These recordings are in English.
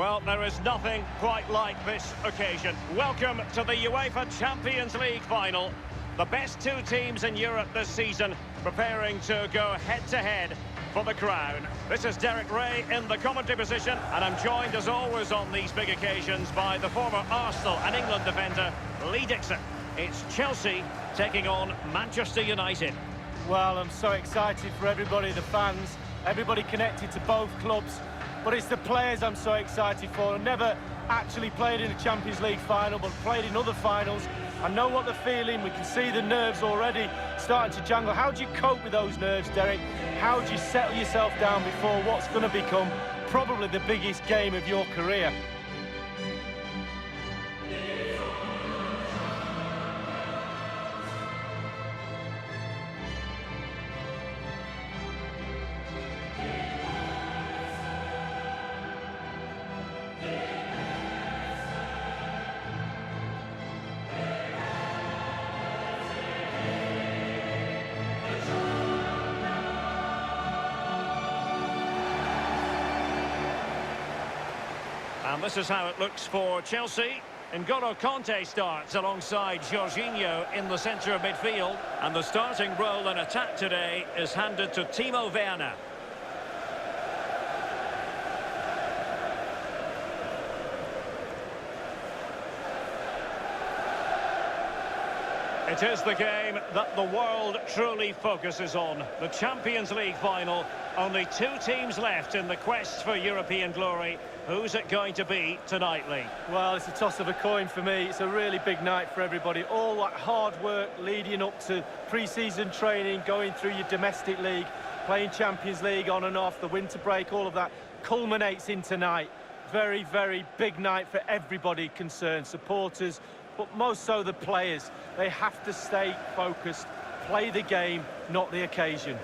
Well, there is nothing quite like this occasion. Welcome to the UEFA Champions League final. The best two teams in Europe this season preparing to go head-to-head for the crown. This is Derek Ray in the commentary position, and I'm joined as always on these big occasions by the former Arsenal and England defender, Lee Dixon. It's Chelsea taking on Manchester United. Well, I'm so excited for everybody, the fans, everybody connected to both clubs. But it's the players I'm so excited for. I've never actually played in a Champions League final, but played in other finals. I know what they're feeling. We can see the nerves already starting to jangle. How do you cope with those nerves, Derek? How do you settle yourself down before what's going to become probably the biggest game of your career? And this is how it looks for Chelsea. N'Golo Kanté starts alongside Jorginho in the centre of midfield. And the starting role in attack today is handed to Timo Werner. It is the game that the world truly focuses on. The Champions League final. Only two teams left in the quest for European glory. Who's it going to be tonight, Lee? Well, it's a toss of a coin for me. It's a really big night for everybody. All that hard work leading up to pre-season training, going through your domestic league, playing Champions League on and off, the winter break, all of that culminates in tonight. Very, very big night for everybody concerned. Supporters, but most so the players. They have to stay focused, play the game, not the occasion.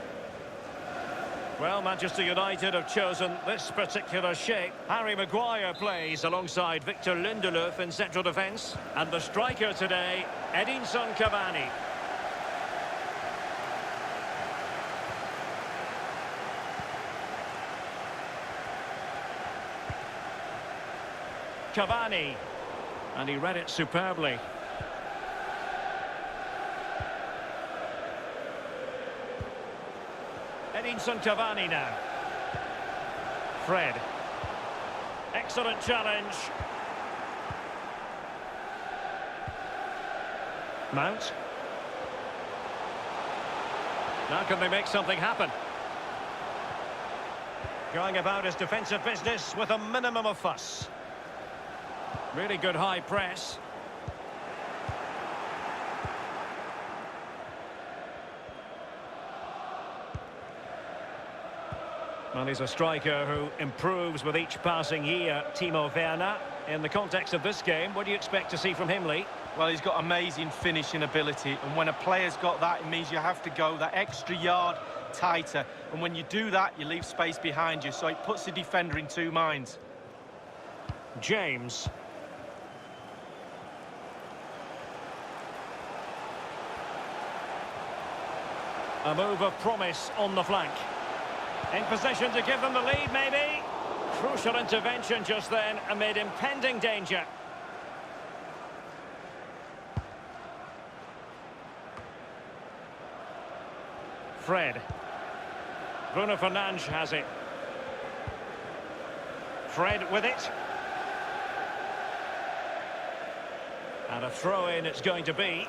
Well, Manchester United have chosen this particular shape. Harry Maguire plays alongside Victor Lindelöf in central defence. And the striker today, Edinson Cavani. Cavani. And he read it superbly. Edinson Cavani now. Fred. Excellent challenge. Mount. Now can they make something happen? Going about his defensive business with a minimum of fuss. Really good high press. Well, he's a striker who improves with each passing year, Timo Werner. In the context of this game, what do you expect to see from him, Lee? Well, he's got amazing finishing ability, and when a player's got that, it means you have to go that extra yard tighter. And when you do that, you leave space behind you, so it puts the defender in two minds. James. A move of promise on the flank. In position to give them the lead, maybe. Crucial intervention just then amid impending danger. Fred. Bruno Fernandes has it. Fred with it. And a throw-in it's going to be.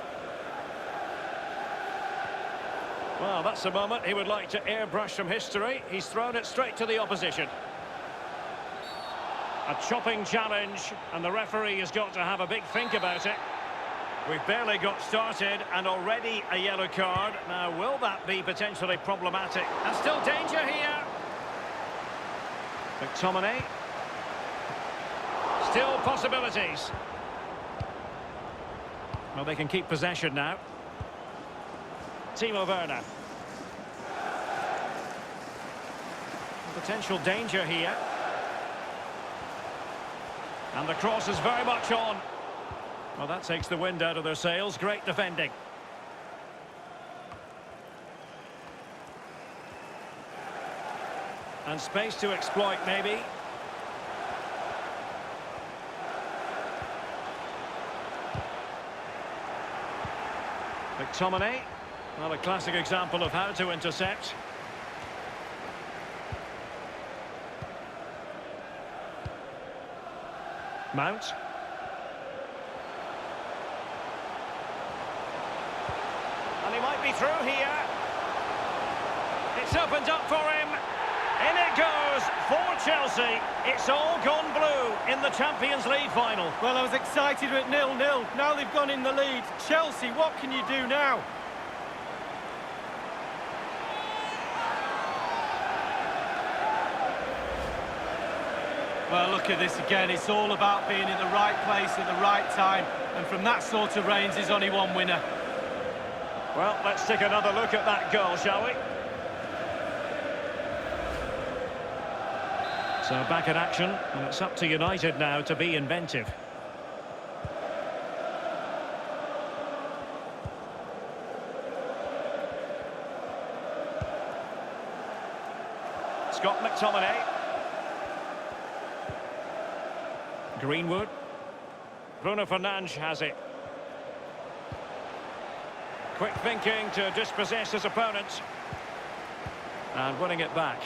Well, that's a moment he would like to airbrush from history. He's thrown it straight to the opposition. A chopping challenge, and the referee has got to have a big think about it. We've barely got started, and already a yellow card. Now, will that be potentially problematic? And still danger here. McTominay. Still possibilities. Well, they can keep possession now. Timo Werner. Potential danger here. And the cross is very much on. Well, that takes the wind out of their sails. Great defending. And space to exploit, maybe. McTominay. Well, a classic example of how to intercept. Mount. And he might be through here. It's opened up for him. In it goes for Chelsea. It's all gone blue in the Champions League final. Well, I was excited at 0-0. Now they've gone in the lead. Chelsea, what can you do now? Well, look at this again. It's all about being in the right place at the right time. And from that sort of range, there's only one winner. Well, let's take another look at that goal, shall we? So back in action, and it's up to United now to be inventive. Scott McTominay. Greenwood. Bruno Fernandes has it. Quick thinking to dispossess his opponent. And winning it back.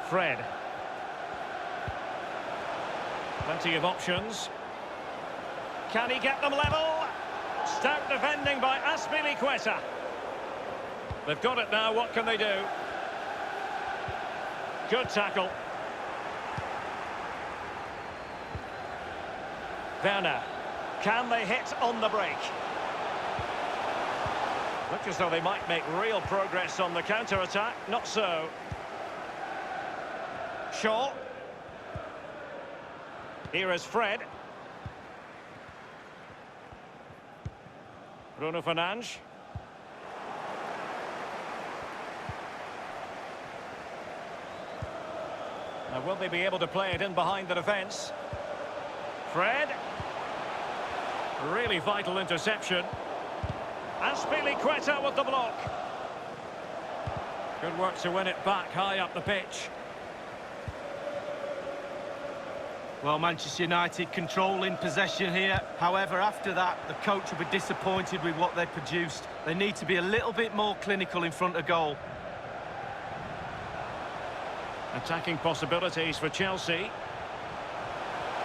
Fred. Plenty of options. Can he get them level? Stout defending by Azpilicueta. They've got it now, what can they do? Good tackle. Werner. Can they hit on the break? Looks as though they might make real progress on the counter-attack. Not so. Shaw. Here is Fred. Bruno Fernandes. Now, will they be able to play it in behind the defence? Fred. Really vital interception. Azpilicueta with the block. Good work to win it back high up the pitch. Well, Manchester United controlling possession here. However, after that, the coach will be disappointed with what they produced. They need to be a little bit more clinical in front of goal. Attacking possibilities for Chelsea.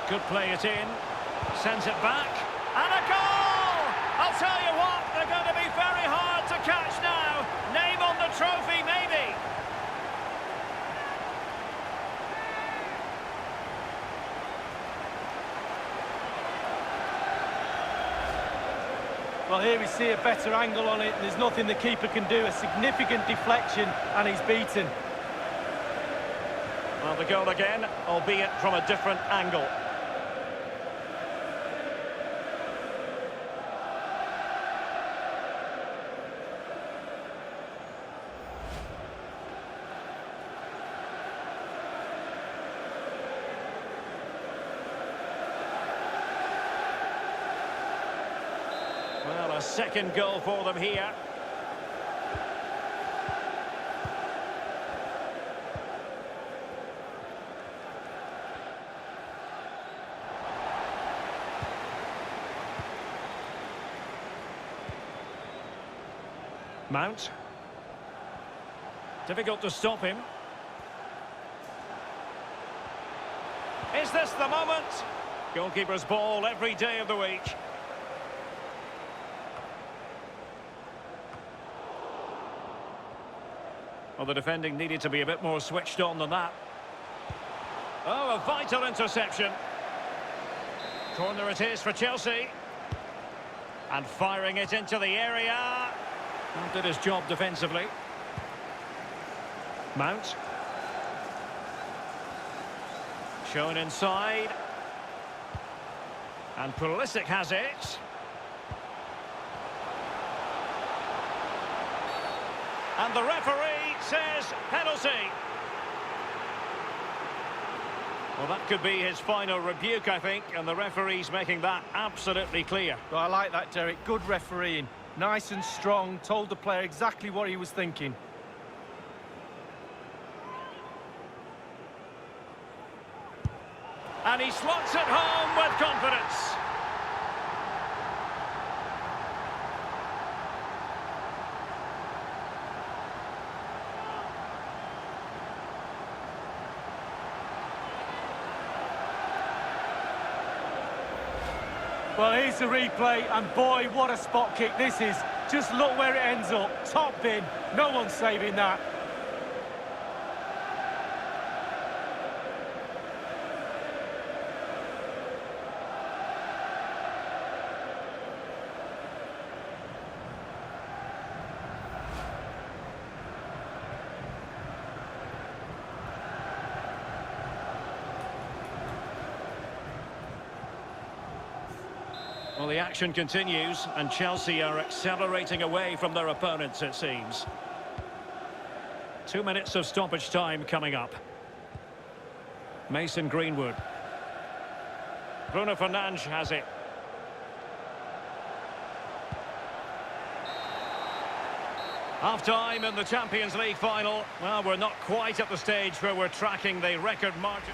Could play it in. Sends it back. And a goal! I'll tell you what, they're going to be very hard to catch now. Name on the trophy, maybe. Well, here we see a better angle on it. There's nothing the keeper can do. A significant deflection, and he's beaten. Well, the goal again, albeit from a different angle. Well, a second goal for them here. Mount. Difficult to stop him. Is this the moment? Goalkeeper's ball every day of the week. Well, the defending needed to be a bit more switched on than that. Oh, a vital interception. Corner it is for Chelsea. And firing it into the area. And did his job defensively. Mount. Shown inside. And Pulisic has it. And the referee says penalty. Well, that could be his final rebuke, I think, and the referee's making that absolutely clear. Well, I like that, Derek. Good refereeing. Nice and strong, told the player exactly what he was thinking. And he slots it home with confidence. Well, here's the replay, and boy, what a spot kick this is. Just look where it ends up. Top bin. No one's saving that. Well, the action continues, and Chelsea are accelerating away from their opponents, it seems. 2 minutes of stoppage time coming up. Mason Greenwood. Bruno Fernandes has it. Half-time in the Champions League final. Well, we're not quite at the stage where we're tracking the record margin.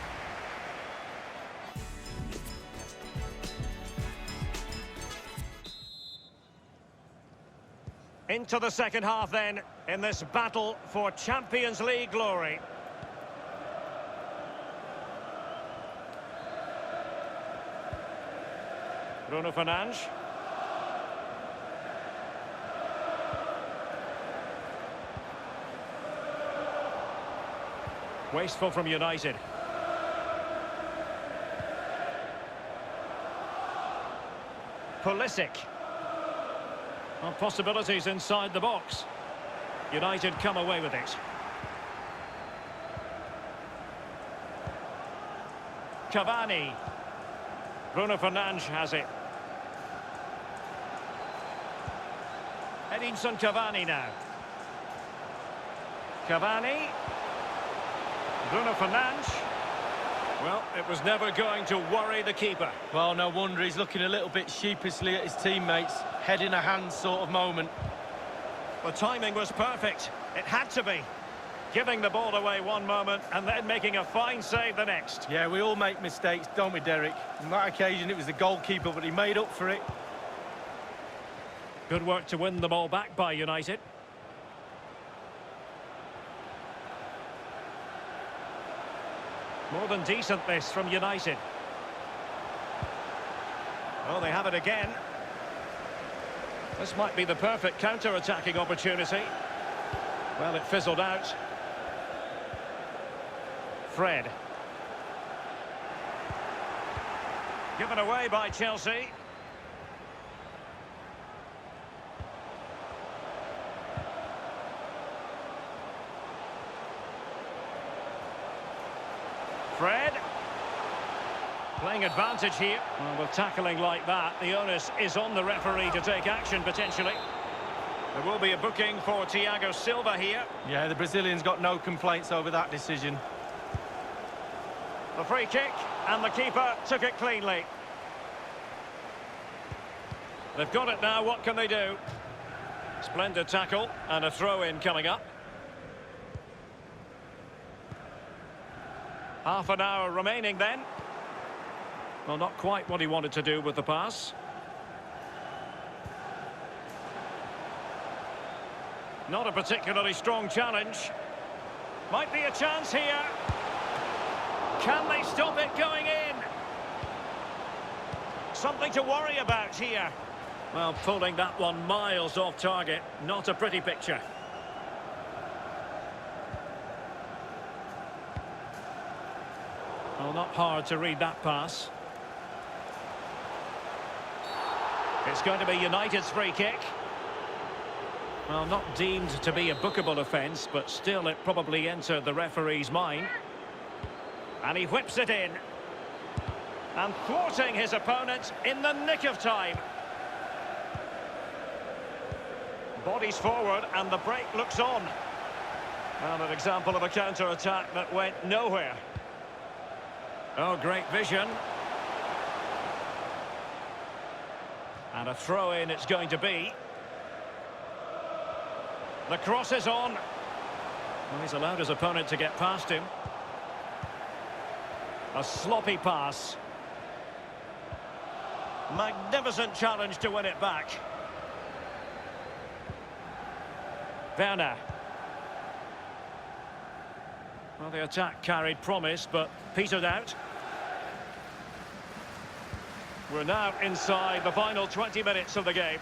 Into the second half then, in this battle for Champions League glory. Bruno Fernandes. Wasteful from United. Pulisic. Well, possibilities inside the box. United come away with it. Cavani. Bruno Fernandes has it. Edinson Cavani now. Cavani. Bruno Fernandes. Well, it was never going to worry the keeper. Well, no wonder he's looking a little bit sheepishly at his teammates. Head in a hand sort of moment. The timing was perfect. It had to be. Giving the ball away one moment and then making a fine save the next. Yeah, we all make mistakes, don't we, Derek? On that occasion, it was the goalkeeper, but he made up for it. Good work to win the ball back by United. More than decent this from United. Oh, they have it again. This might be the perfect counter-attacking opportunity. Well, it fizzled out. Fred. Given away by Chelsea. Fred. Playing advantage here. Well, with tackling like that, the onus is on the referee to take action, potentially. There will be a booking for Thiago Silva here. Yeah, the Brazilian's got no complaints over that decision. The free kick, and the keeper took it cleanly. They've got it now, what can they do? Splendid tackle, and a throw-in coming up. Half an hour remaining then. Well, not quite what he wanted to do with the pass. Not a particularly strong challenge. Might be a chance here. Can they stop it going in? Something to worry about here. Well, pulling that one miles off target. Not a pretty picture. Well, not hard to read that pass. It's going to be United's free kick. Well, not deemed to be a bookable offence, but still it probably entered the referee's mind. And he whips it in. And thwarting his opponent in the nick of time. Bodies forward and the break looks on. Well, an example of a counter-attack that went nowhere. Oh, great vision. And a throw-in it's going to be. The cross is on. Well, he's allowed his opponent to get past him. A sloppy pass. Magnificent challenge to win it back. Werner. Well, the attack carried promise, but petered out. We're now inside the final 20 minutes of the game.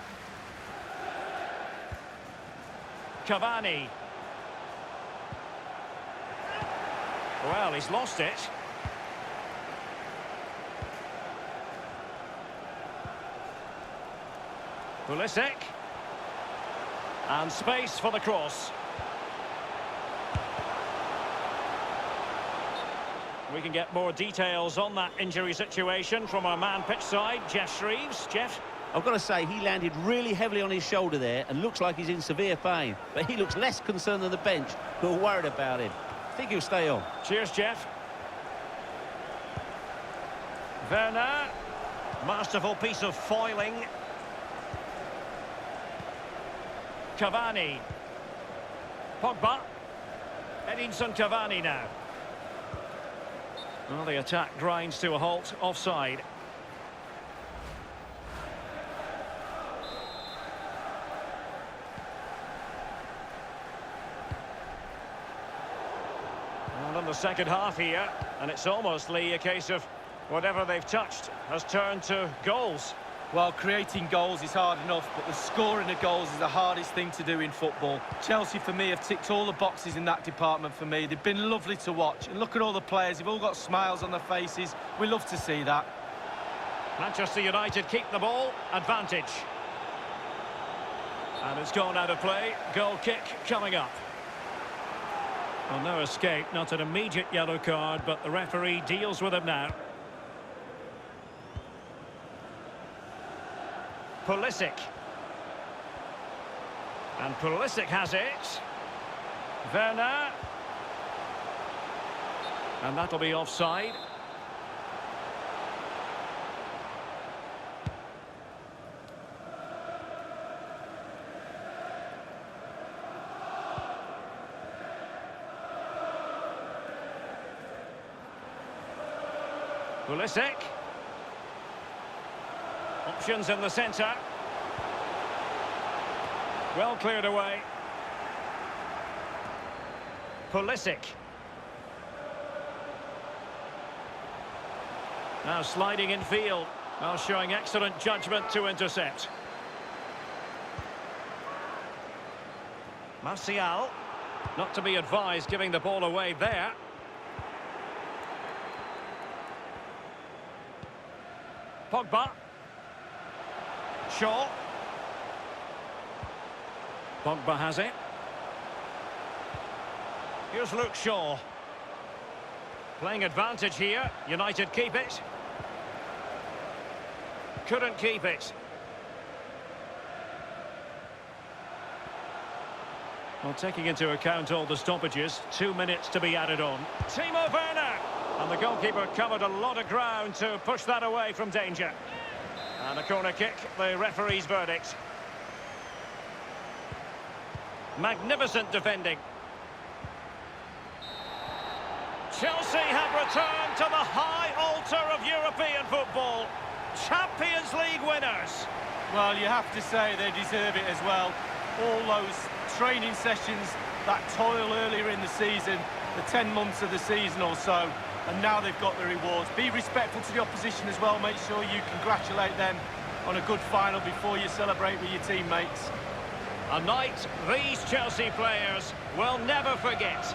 Cavani. Well, he's lost it. Pulisic. And space for the cross. We can get more details on that injury situation from our man pitch side, Jeff Shreves. Jeff? I've got to say, he landed really heavily on his shoulder there and looks like he's in severe pain. But he looks less concerned than the bench, who are worried about him. I think he'll stay on. Cheers, Jeff. Werner. Masterful piece of foiling. Cavani. Pogba. Edinson Cavani now. Well, the attack grinds to a halt, offside. Well, in the second half here, and it's almost, Lee, a case of whatever they've touched has turned to goals. Well, creating goals is hard enough, but the scoring of goals is the hardest thing to do in football. Chelsea, for me, have ticked all the boxes in that department for me. They've been lovely to watch. And look at all the players. They've all got smiles on their faces. We love to see that. Manchester United keep the ball. Advantage. And it's gone out of play. Goal kick coming up. Well, no escape. Not an immediate yellow card, but the referee deals with him now. Pulisic. And Pulisic has it. Werner. And that'll be offside. Pulisic. Options in the centre. Well cleared away. Pulisic. Now sliding in field. Well, showing excellent judgment to intercept. Martial. Not to be advised giving the ball away there. Pogba. Shaw. Pogba has it. Here's Luke Shaw. Playing advantage here. United keep it. Couldn't keep it. Well, taking into account all the stoppages, 2 minutes to be added on. Timo Werner! And the goalkeeper covered a lot of ground to push that away from danger. And a corner kick, the referee's verdict. Magnificent defending. Chelsea have returned to the high altar of European football. Champions League winners. Well, you have to say they deserve it as well. All those training sessions, that toil earlier in the season, the 10 months of the season or so, and now they've got the rewards. Be respectful to the opposition as well. Make sure you congratulate them on a good final before you celebrate with your teammates. A night these Chelsea players will never forget.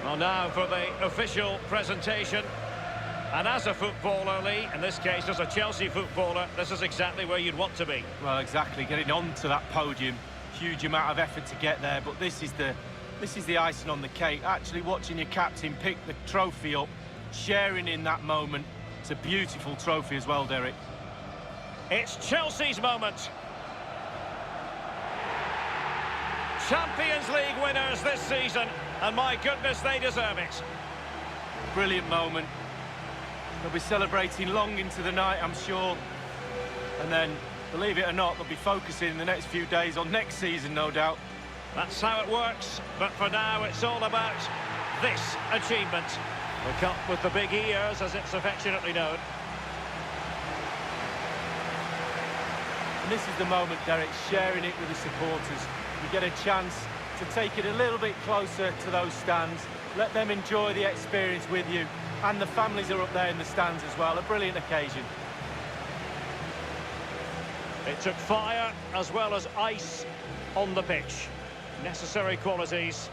Well, now for the official presentation. And as a footballer, Lee, in this case as a Chelsea footballer, this is exactly where you'd want to be. Well, exactly, getting onto that podium, huge amount of effort to get there, but this is the icing on the cake. Actually watching your captain pick the trophy up, sharing in that moment. It's a beautiful trophy as well, Derek. It's Chelsea's moment. Champions League winners this season, and my goodness, they deserve it. Brilliant moment. They'll be celebrating long into the night, I'm sure. And then, believe it or not, they'll be focusing in the next few days on next season, no doubt. That's how it works, but for now it's all about this achievement. The cup with the big ears, as it's affectionately known. And this is the moment, Derek, sharing it with the supporters. You get a chance to take it a little bit closer to those stands, let them enjoy the experience with you, and the families are up there in the stands as well. A brilliant occasion. It took fire as well as ice on the pitch. Necessary qualities.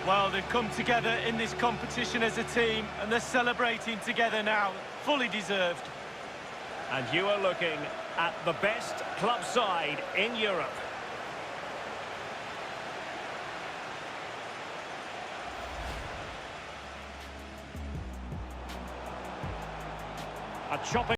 Well, they've come together in this competition as a team, and they're celebrating together now. Fully deserved. And you are looking at the best club side in Europe. A chopping